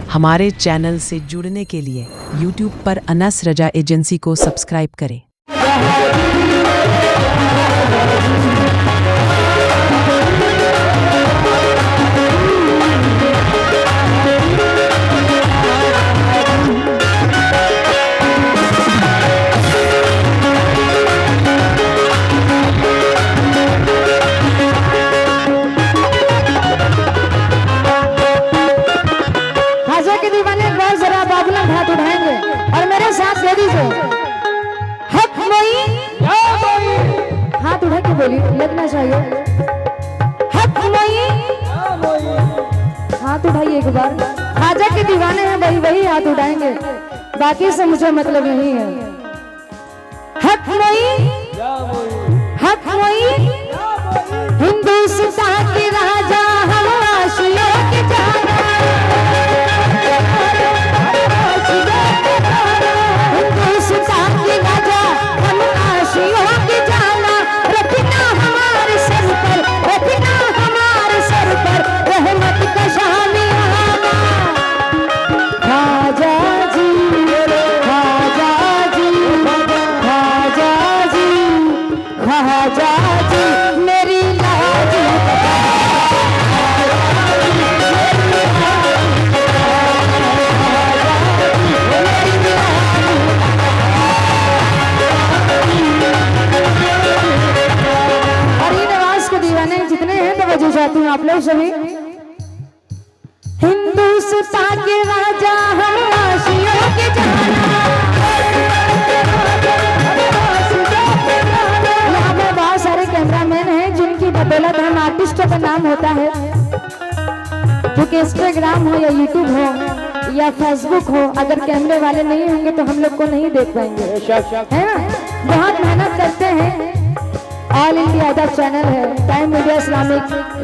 हमारे चैनल से जुड़ने के लिए YouTube पर अनस रजा एजेंसी को सब्सक्राइब करें। हाथ उठा के बोली, लगना चाहिए। हक मोई, हाथ उठाइए एक बार। खाजा के दीवाने हैं वही वही हाथ उठाएंगे, बाकी से मुझे मतलब नहीं है। हक मोई, हक मोई, हिंदुस्तान के राजा हम आशियों के जाना, हिंदुस्तान के राजा हम आशियों के जाना, रखना हमारे सर पर, रखना हमारे सर पर रहमत का शामियाना। खाजा जी, खाजा जी, खाजा जी, खाजा जी, मेरी लाज चाहती हूँ आप लोग सभी। हिंदुस्तान के राजा हम आशियों के जाना, यहाँ पे बहुत सारे कैमरामैन हैं जिनकी बदौलत हम आर्टिस्टों का नाम होता है, क्योंकि इंस्टाग्राम हो या यूट्यूब हो या फेसबुक हो, अगर कैमरे वाले नहीं होंगे तो हम लोग को नहीं देख पाएंगे, है ना। बहुत मेहनत करते हैं। ऑल इंडिया अदब चैनल है, टाइम मीडिया इस्लामिक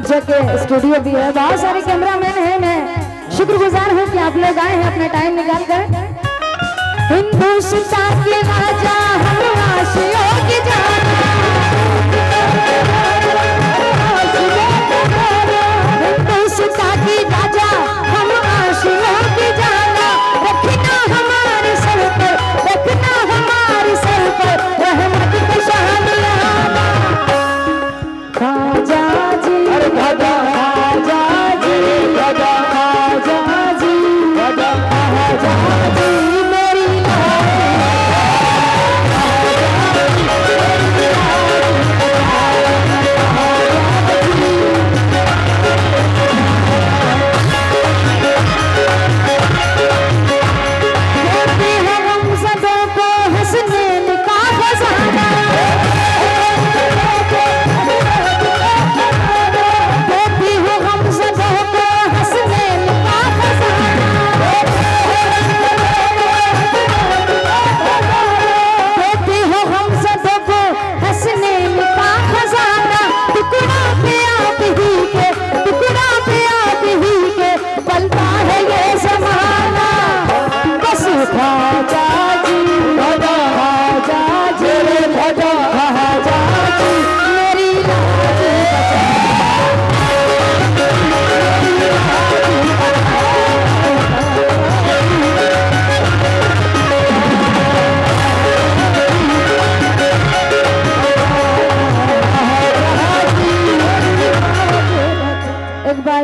जगह स्टूडियो भी है, बहुत सारे कैमरामैन हैं। मैं शुक्रगुजार हूँ कि आप लोग आए हैं अपना टाइम निकाल कर। हिंदुस्तान के राजा हम आशियों के जाना, हिंदुस्तान के राजा हम आशियों के जाना, रखना हमारे सर पर, रखना हमारे सर पर रहमत का शामियाना। खाजा जी, खाजा जी, खाजा जी, खाजा जी, मेरी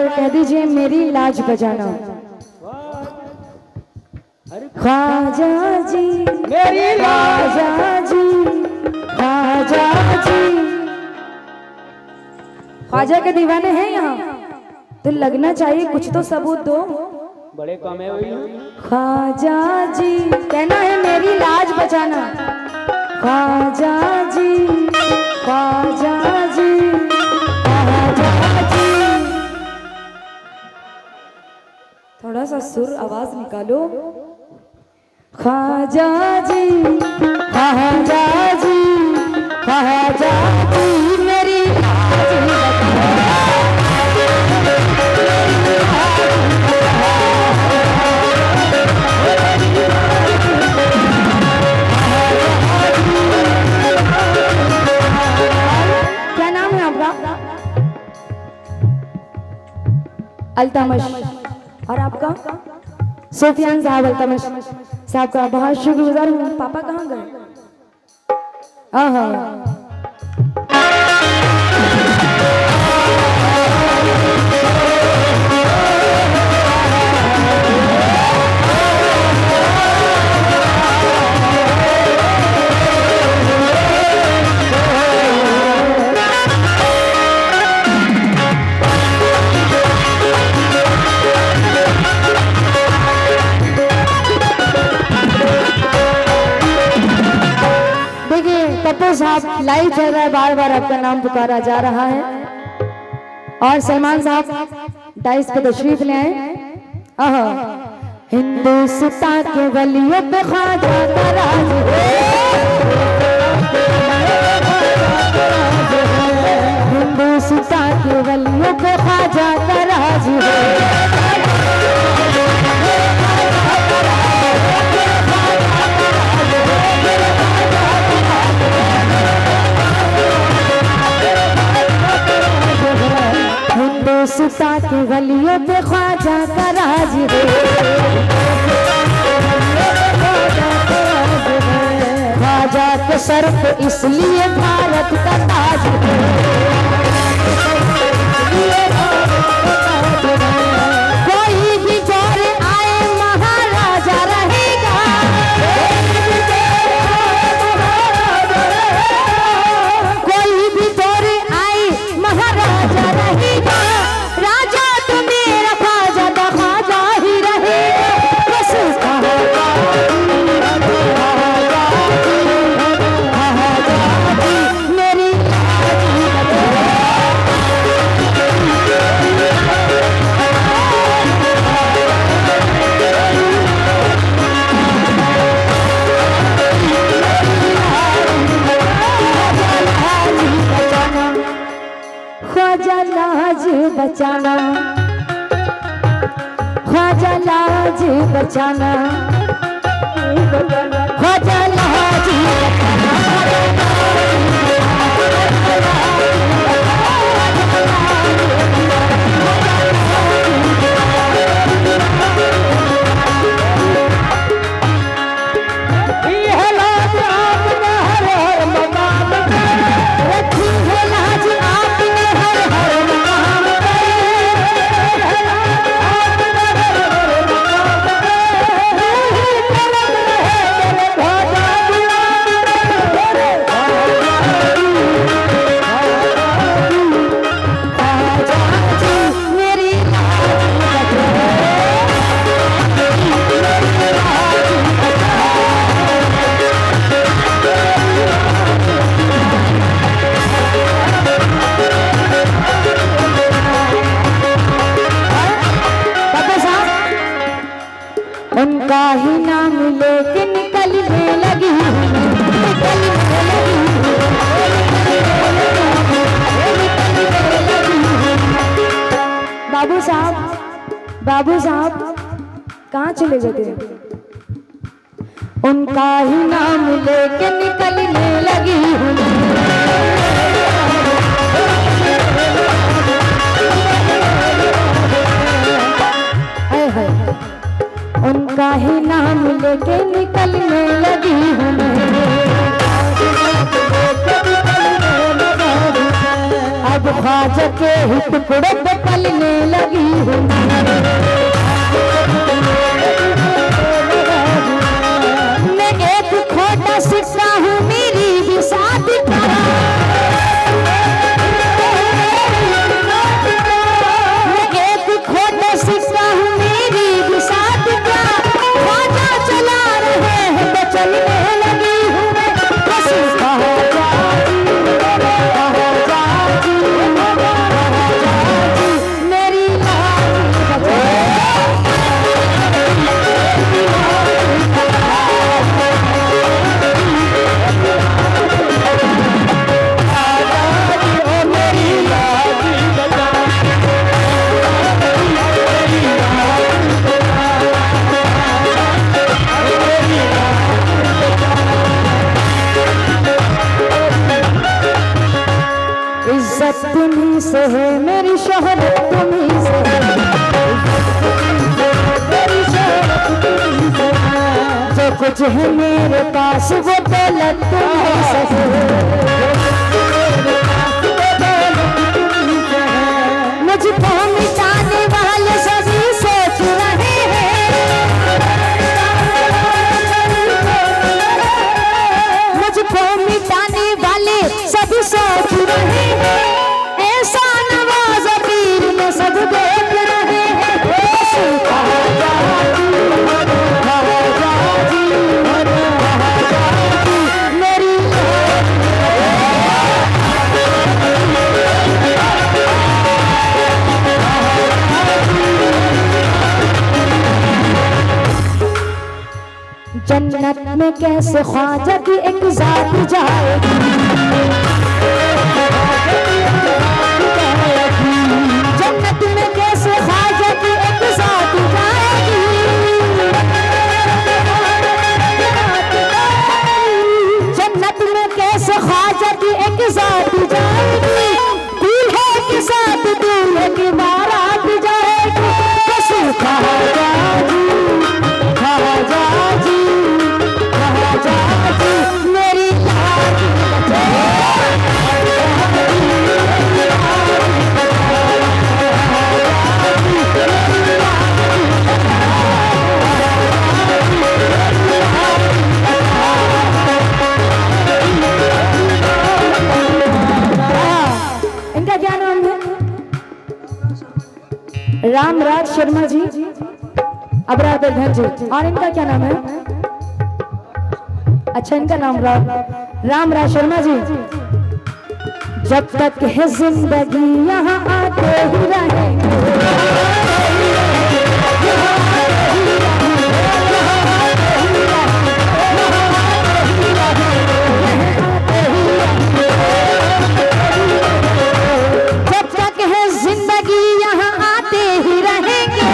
कह दीजिए मेरी लाज बजाना। ख्वाजा जी, मेरी ख्वाजा जी, ख्वाजा जी, ख्वाजा के दीवाने हैं यहाँ तो लगना चाहिए, कुछ तो सबूत दो। बड़े कम है वही। ख्वाजा जी, कहना है मेरी लाज बचाना। ख्वाजा जी, ख्वाजा जी, ख्वाजा जी, थोड़ा सा सुर आवाज निकालो। ख्वाजा जी, ख्वाजा जी, ख्वाजा जी, मेरी लाज बचाना। क्या नाम है आपका? अल्तमश। और आपका? सुफियान साहब अल्तमश साहब का बहुत शुक्रगुजार हूँ। पापा कहाँ गए? आहा पप्पू साहब लाइव चल रहा है, बार बार आपका नाम पुकारा जा रहा है। और सलमान साहब डाइस पे तशरीफ ले आए। हिंदुस्तान के वलियों पे ख्वाजा का राज है, हिंदुस्तान के वलियों पे ख्वाजा का राज है। हिंदुस्तान की गलियों पे ख्वाजा का राज है, ख्वाजा के सर पे इसलिए भारत का ताज है। कोई भी जोर आए महाराजा रहेगा, कोई भी जोर आए महाराजा रहेगा। बचाना ख्वाजा लाज बचाना, ख्वाजा लाज बचाना। उनका ही नाम लेके निकलने लगी, बाबू साहब कहाँ चले गए थे? उनका ही नाम लेके निकलने लगी हूँ, उनका ही नाम लेके निकलने लगी हूँ मैं। अब ख्वाजा के ही टुकड़े पे पलने लगी हूँ मैं। एक खोटा सिक्का हूँ मेरी भी शादी का, मैं एक खोटा सिक्का हूँ मेरी भी शादी का। ख्वाजा चला रहे हैं तो चलने लगी हूँ मैं, बस मेरी इज्जत तुम्हीं से है, मेरी शोहरत तुम्हीं से है, मेरी शोहरत कुछ है मेरे पास वो दौलत नहीं सही। मुझको मिटाने वाले सभी सोच रहे हैं, मुझको मिटाने वाले सभी सोच रहे हैं, ऐसा नवाज़ पीर में सब देख रहे हैं। मेरी जन्नत में कैसे ख्वाजा की एक जात जाएगी, जन्नत में कैसे ख्वाजा की एक जात जाएगी, जन्नत में कैसे ख्वाजा की एक जात जाएगी, दूल्हे के साथ दूल्हे की बारात जाएगी। कैसे ख्वाजा जी, ख्वाजा जी, ख्वाजा जी, मेरी लाज इनका क्या नाम है? रामराज शर्मा जी, अबरादर धन जी। और इनका क्या नाम है? अच्छा, इनका नाम रामराज शर्मा जी। जब तक है जिंदगी यहाँ आते ही रहेंगे, जब तक है जिंदगी यहाँ आते ही रहेंगे,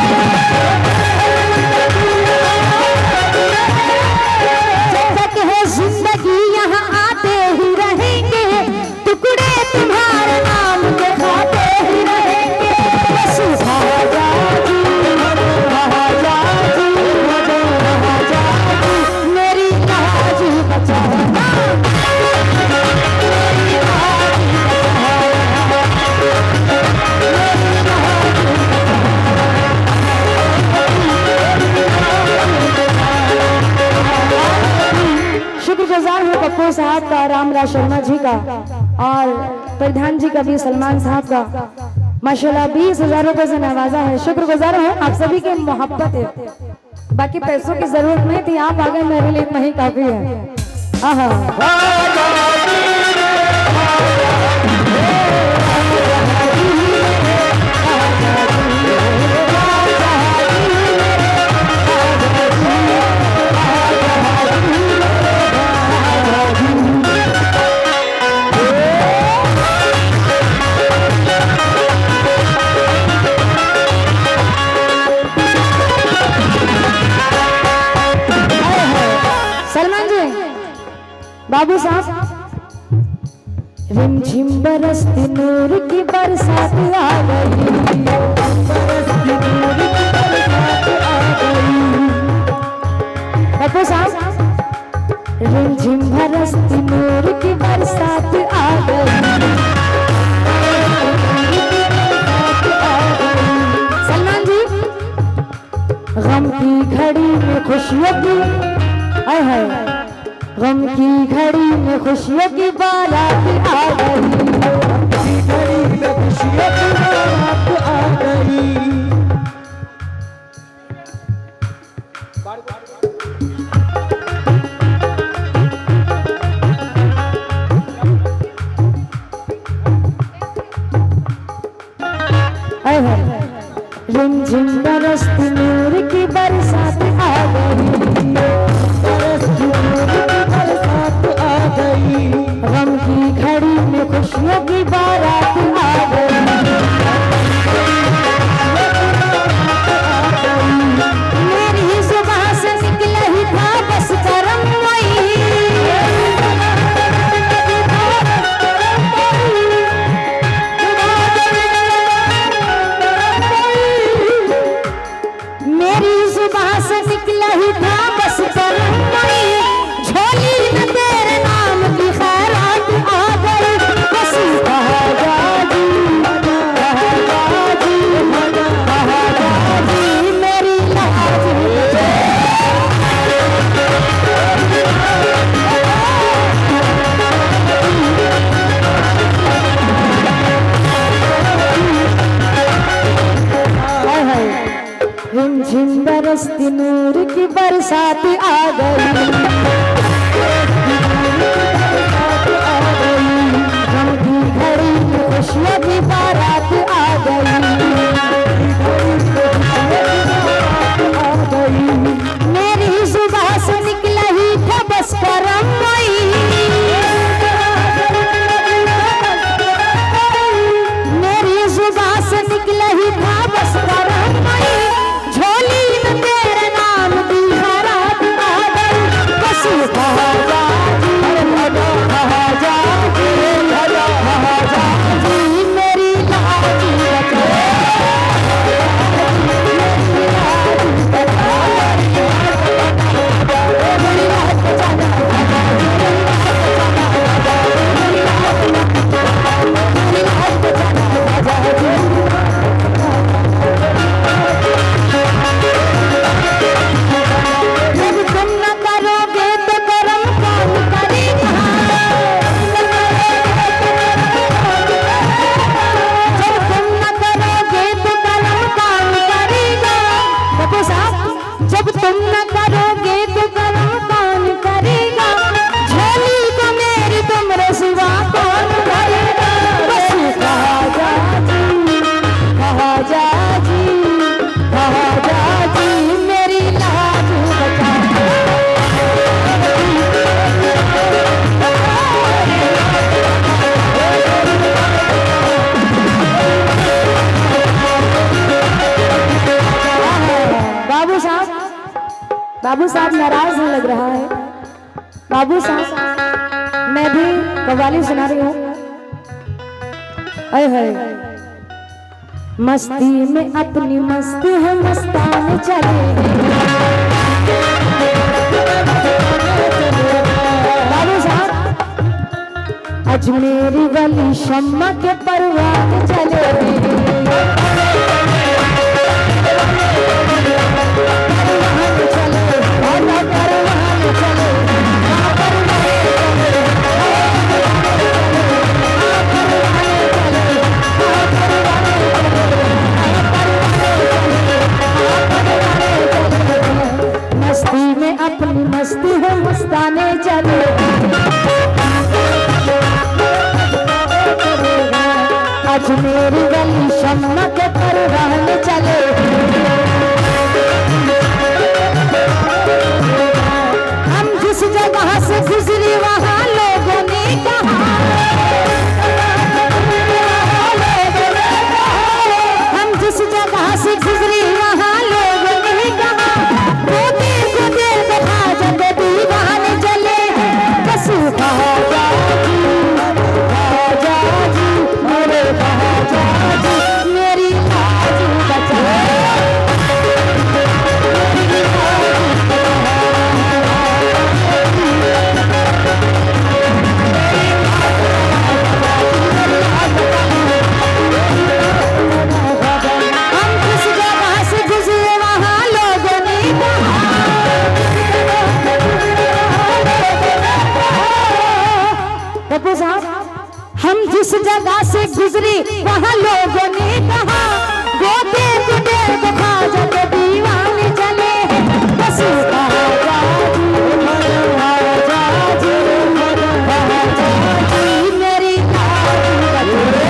जब तक है जिंदगी यहाँ आते ही रहेंगे, टुकड़े तुम्हारे नाम के खाते ही रहेंगे। ख्वाजा जी, ख्वाजा जी, ख्वाजा जी, मेरी लाज बचाना, शुक्रगुजार हूँ पप्पू साहब का, रामराज शर्मा जी का, और प्रधान जी का भी, सलमान साहब का। माशाल्लाह 20,000 रुपए से नवाजा है। शुक्रगुजार हूँ, आप सभी की मोहब्बत है, बाकी पैसों की जरूरत नहीं थी, आप आ गए मेरे लिए इतना ही काफी है। आहा सलमान जी, बाबू साहब। रिमझिम बरसती नूर की बरसात आ गई, बाबू साहब। रिमझिम बरसती नूर की बरसात आ गई, सलमान जी। गम की घड़ी में खुशियों की, हाय हाय, गम की घड़ी में खुशियों की बारात आ गई, घड़ी में खुशियों की बारात आ गई। हाय हाय, रिमझिम बरसती नूर की बरसात आ गई, गम की घड़ी में खुशियों की बारात आ गई। मेरी जुबान से बरसती नूर की बरसात आ गई, गम की घड़ी में खुशियों की बारात आ गई। मेरी जुबां से निकला ही था बस करम मई, मेरी जुबां से निकला ही था बस करम मई, झोली में तेरे नाम की बारात आ गई। बस कहा जा जी, कहा जा जी, कहा जा जी, मेरी लाज बचा, मेरी लाज बचा, मेरी लाज बचा, जब तुम न करोगे तो करम कौन करेगा, जब तुम न करोगे तो करम कौन करेगा। बाबू साहब, जब तुम न करोगे तो करम कौन करेगा, झोली को मेरी तुमरे सिवा कौन भरेगा। बस कहा जा जी, कहा जा जी, कहा जा जी, मेरी लाज बचा, बाबू साहब, बाबू साहब नाराज है लग रहा है। बाबू साहब, मैं भी कव्वाली सुना रही हूँ। अय मस्ती में अपनी मस्ती है मस्तान चले, बाबू साहब, अजमेरी गली शम्मा के परवान चले, मस्ती में अपनी मस्ती है मस्ताने चले, अजमेरी गली शम्मा के परवान चले। हम जिस जगह से गुजरी वहाँ लोगों ने कहा, हम जिस जगह से गुजरी वहाँ लोगों ने कहा, रोते को देखा जब दीवाने चले। बस कहा जा जी, कहा जा जी, मेरे कहा जा जी, मेरी लाज बचा, मेरी लाज हम जिस जगह से गुजरे वहाँ लोगों ने कहा, बाबू साहब, हम जिस जगह से गुजरे वहाँ लोगों ने कहा, गोते गुडे दिखा जब दीवाने चले। बस कहा जा जी, कहा जा जी, कहा जा जी, मेरी लाज बचा,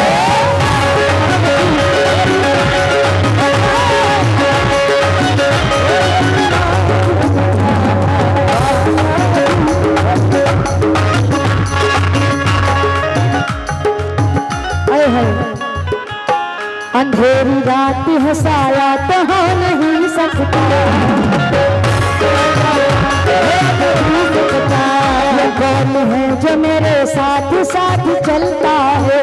अंधेरी रात है साया तो हो नहीं सकता, ये कौन है जो मेरे साथ साथ चलता है,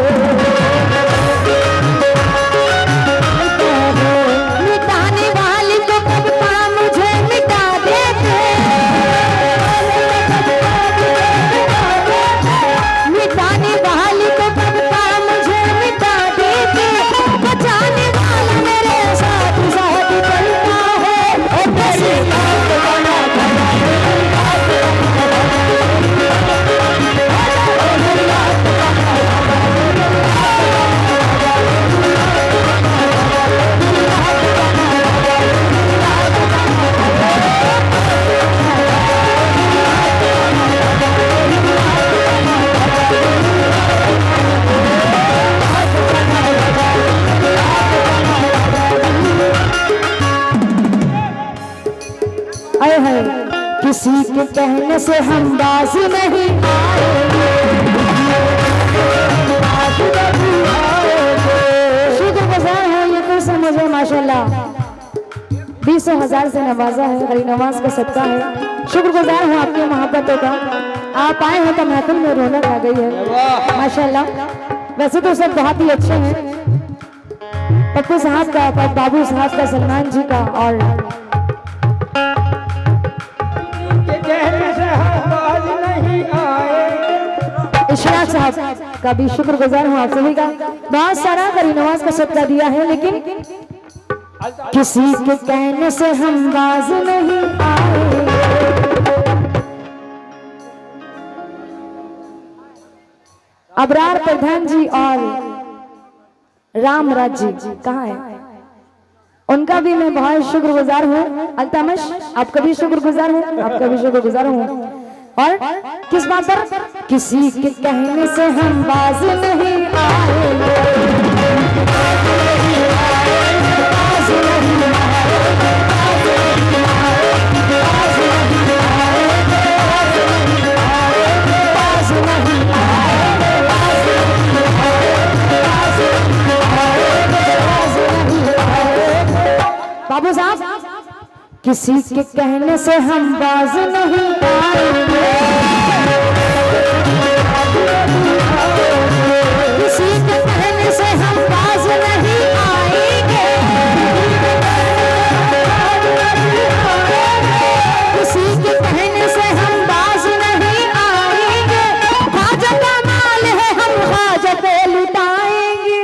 मिटाने वाली तो कब का मुझे मिटा देते, मिटाने वाली तो कब का मुझे मिटा देते, बचाने वाला मेरे साथ साथ चलता है। और कैसे आए हैं किसी के कहने से हम बाज नहीं शुक्रगुजार है ये तो समझो माशाल्लाह 20,000 से नवाजा है, गरीब नवाज का सदका है। शुक्रगुजार हूँ आपकी मोहब्बतों का। आप आए हैं तो महफिल में रौनक आ गई है माशाल्लाह। वैसे तो सब बहुत ही अच्छे हैं, पप्पू साहब का, बाबू साहब का, सलमान जी का और इशराक साहब का भी शुक्रगुजार हूँ आप सभी का। बहुत सारा गरीब नवाज का सदका दिया है, लेकिन किसी के कहने से हम बाज नहीं आए। अबरार प्रधान जी और रामराज जी कहाँ है? उनका भी मैं बहुत शुक्रगुजार हूँ। अल्तमश आपका भी शुक्रगुजार हूँ, आपका भी शुक्रगुजार हूँ। और किस बात पर? किसी के कहने से हम बाज नहीं आए। बाबू साहब किसी के कहने से हम बाज नहीं आएंगे, किसी के कहने से हम बाज नहीं आएंगे, किसी के कहने से हम बाज नहीं आएंगे। हाजत माल है हम हाजत लुटाएंगे।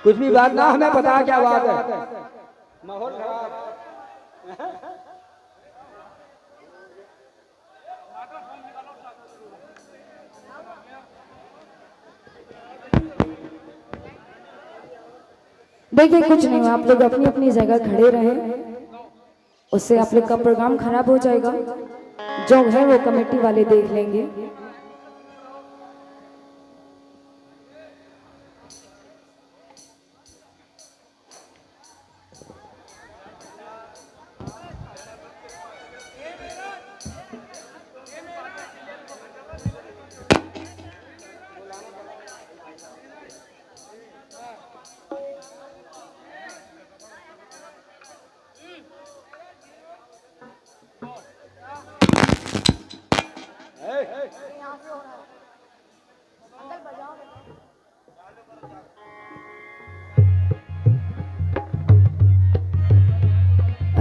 कुछ भी बात ना हमें पता क्या बात है। माहौल खराब। देखिए कुछ नहीं, आप लोग अपनी अपनी जगह खड़े रहें, उससे आप लोग का प्रोग्राम खराब हो जाएगा। जो है वो कमेटी वाले देख लेंगे।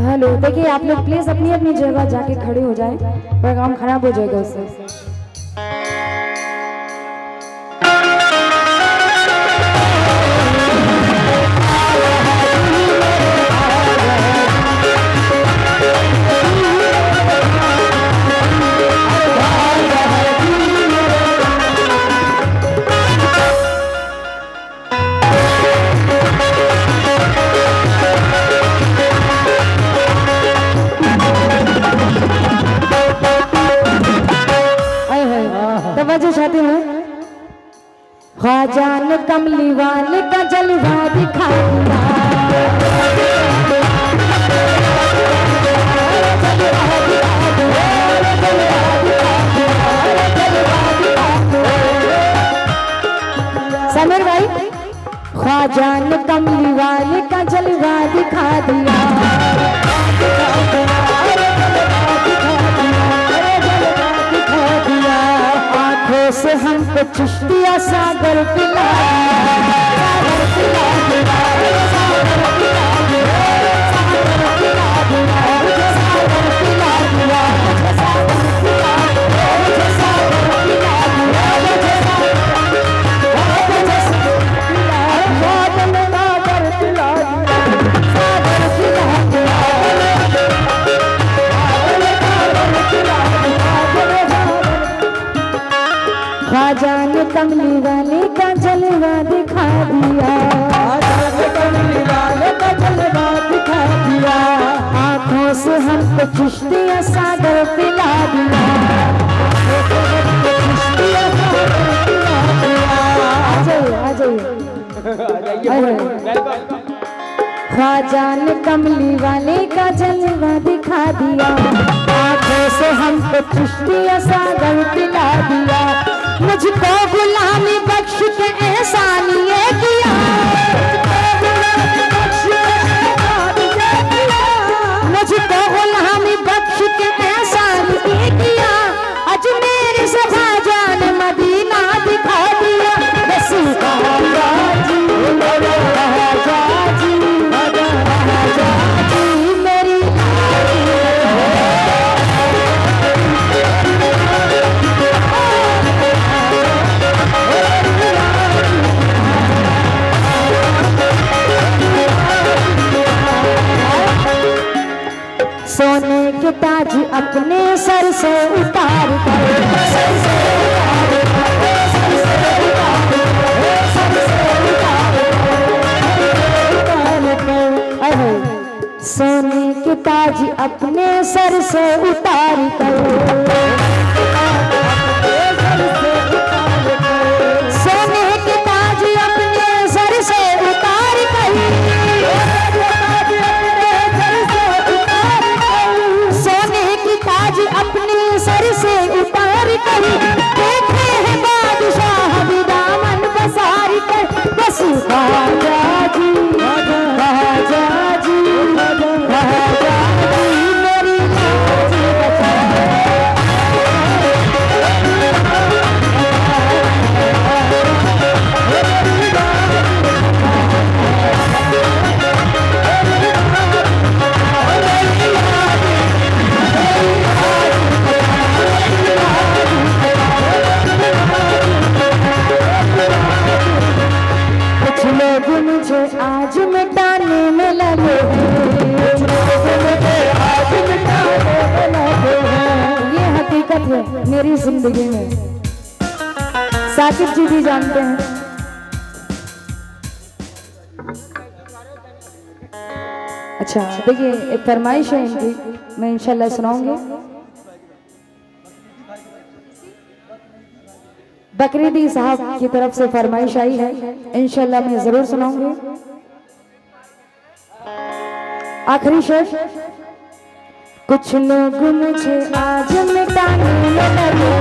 हेलो, देखिए आप लोग प्लीज अपनी अपनी जगह जाके खड़े हो जाएं, प्रोग्राम खराब हो जाएगा उससे। चाहते हैं ख्वाजान कमली वाले का जलवा दिखाऊंगा, समीर भाई ख्वाजान कमली वाले का जलवा दिखा दिया, से हमको चिश्तिया सागर पिला ख्वाजान कमली वाले का जलवा दिखा दिया, कमली वाले का जलवा दिखा दिया, आंखों से हमको चिश्तिया सागर पिला दिया, चिश्तिया सागर पिला दिया। आ जाइए आ जाइए। ख्वाजा ने कमली वाले का जलवा दिखा दिया, आंखों से हमको चिश्तिया सागर पिला दिया, मुझको गुलामी बख्श के एहसान ये किया, मुझको गुलामी बख्श के एहसान ये किया, अजमेर से भाजान मदीना दिखा दिया, बसी राजा जी राजा जी राजा जी मेरी सोने के ताज अपने सर से उतार सोने के ताज अपने सर से उतार कर, सोने के ताज अपने सर से उतार कर, सोने की ताज अपने सर से उतार कर, देखे हैं बादशाह भी दामन पसार कर, बस राजा जी राजा जी राजा जी मेरी लाज बचा। कुछ लोग मुझे आज मिटाने में लगे हैं, ये हकीकत है मेरी जिंदगी में, साकिब जी भी जानते हैं। अच्छा देखिए, एक फरमाइश है इनकी, मैं इंशाल्लाह सुनाऊंगी। बकरीदी साहब की तरफ से फरमाइश आई है, इंशाल्लाह मैं जरूर सुनाऊंगी। आखिरी शेर, कुछ लोग मुझे आज मिटाने में लगे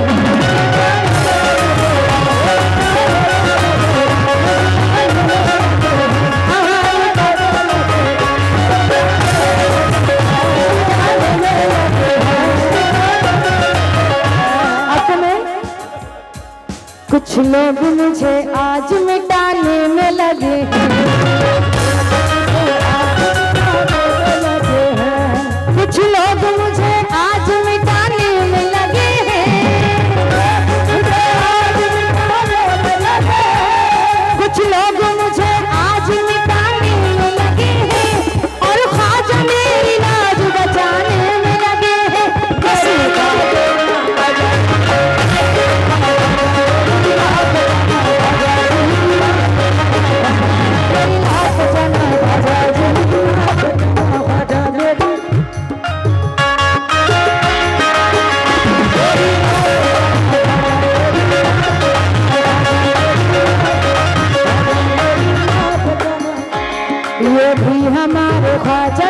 कुछ लोग मुझे आज मिटाने में लगे हैं, कुछ लोग मुझे आज मिटाने में लगे हैं, कुछ लोग मुझे आज मिटाने में लगे हैं, और ख्वाजा मेरी लाज बचाने में लगे हैं, किसी का ये भी हमारे ख्वाजा